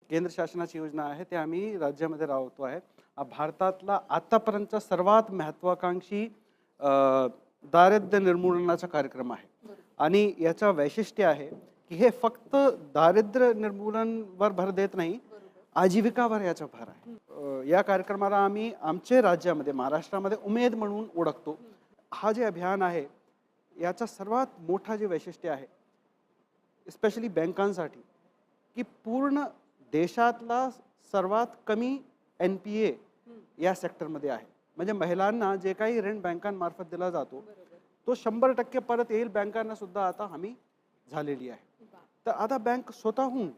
केंद्र शासनाची योजना आहे ते आम्ही राज्यामध्ये राबवतो आहे. भारतातला आतापर्यंतचा सर्वात महत्त्वाकांक्षी अ, दारिद्र्य निर्मूलनाचा कार्यक्रम आहे. आणि याचं वैशिष्ट्य आहे की हे फक्त दारिद्र्य निर्मूलनावर भर देत नाही, आजीविकावर याचा भर आहे. या कार्यक्रमाला आम्ही आमच्या राज्यामध्ये महाराष्ट्रामध्ये उमेद म्हणून ओळखतो. हा जे अभियान आहे याचा सर्वात मोठा जे वैशिष्ट्य आहे स्पेशली बँकांसाठी, की पूर्ण देशातला सर्वात कमी NPA या सेक्टरमध्ये आहे. म्हणजे महिलांना जे काही ऋण बँकांमार्फत दिला जातो तो 100% परत येईल बँकांना सुद्धा आता हमी झालेली आहे. तर आता बँक स्वतःहून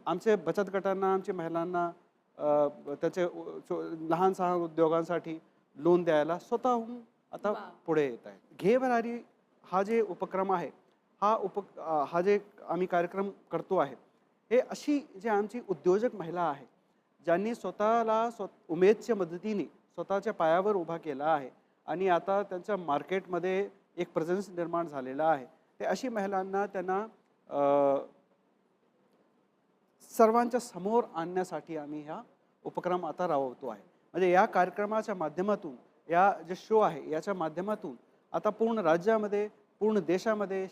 आमचे बचत गटांना, आमच्या महिलांना त्याचे लहान सहान उद्योगांसाठी लोन द्यायला स्वतःहून आता पुढे येत आहे. घे भरारी हा जे उपक्रम आहे, हा जे आम्ही कार्यक्रम करतो आहे, हे अशी जे आमची उद्योजक महिला आहे ज्यांनी स्वतःला उमेदच्या मदतीने स्वतःच्या पायावर उभा केला आहे आणि आता त्यांच्या मार्केटमध्ये एक प्रेझेन्स निर्माण झालेला आहे, ते अशी महिलांना त्यांना सर्वांच्या समोर आणण्यासाठी आम्ही हा उपक्रम आता राबवतो आहे. म्हणजे या कार्यक्रमाच्या माध्यमातून, या जे शो आहे याच्या माध्यमातून आता पूर्ण राज्यामध्ये, पूर्ण देशामध्ये,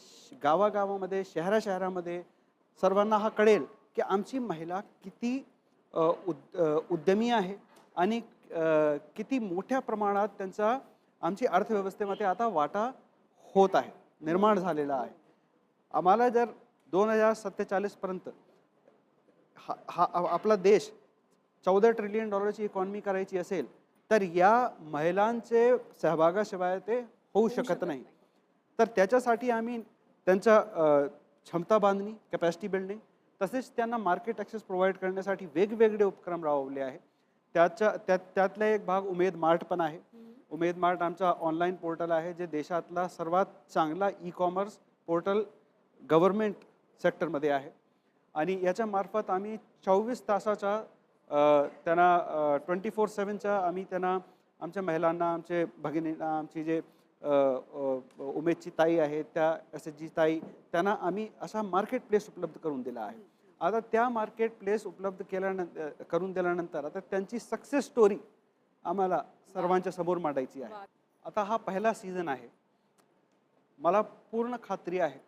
गावागावामध्ये, शहराशहरामध्ये सर्वांना हा कळेल की आमची महिला किती उद्यमी आहे आणि किती मोठ्या प्रमाणात त्यांचा आमची अर्थव्यवस्थेमध्ये आता वाटा होत आहे, निर्माण झालेला आहे. आम्हाला जर 2047 पर्यंत हा आपला देश $14 ट्रिलियन इकॉनॉमी करायची असेल तर या महिलांचे सहभागाशिवाय ते होऊ शकत नाही. तर त्याच्यासाठी आम्ही त्यांच्या क्षमता बांधणी, कॅपॅसिटी बिल्डिंग, तसेच त्यांना मार्केट ॲक्सेस प्रोव्हाइड करण्यासाठी वेगवेगळे उपक्रम राबवले आहे. त्यातला एक भाग उमेद मार्ट पण आहे. उमेद मार्ट आमचा ऑनलाईन पोर्टल आहे जे देशातला सर्वात चांगला ई-कॉमर्स पोर्टल गव्हर्नमेंट सेक्टरमध्ये आहे. आणि याच्या मार्फत आम्ही 24 तासाच्या त्यांना 24/7च्या आम्ही त्यांना आमच्या महिलांना, आमचे भगिनींना, आमची जे उमेदची ताई आहे त्या SHG ताई, त्यांना आम्ही असा मार्केट प्लेस उपलब्ध करून दिला आहे. आता त्या मार्केट प्लेस उपलब्ध करून दिल्यानंतर आता त्यांची सक्सेस स्टोरी आम्हाला सर्वांच्या समोर मांडायची आहे. आता हा पहिला सीझन आहे. मला पूर्ण खात्री आहे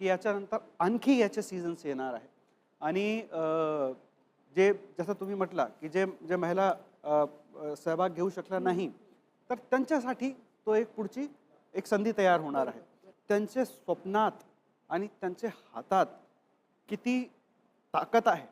की याच्यानंतर आणखी याचे सीझन्स येणार आहे. आणि जे जसं तुम्ही म्हटला की जे महिला सहभाग घेऊ शकल्या नाही तर त्यांच्यासाठी तो पुढची एक संधी तयार होणार आहे. त्यांचे स्वप्नात आणि त्यांच्या हातात किती ताकद आहे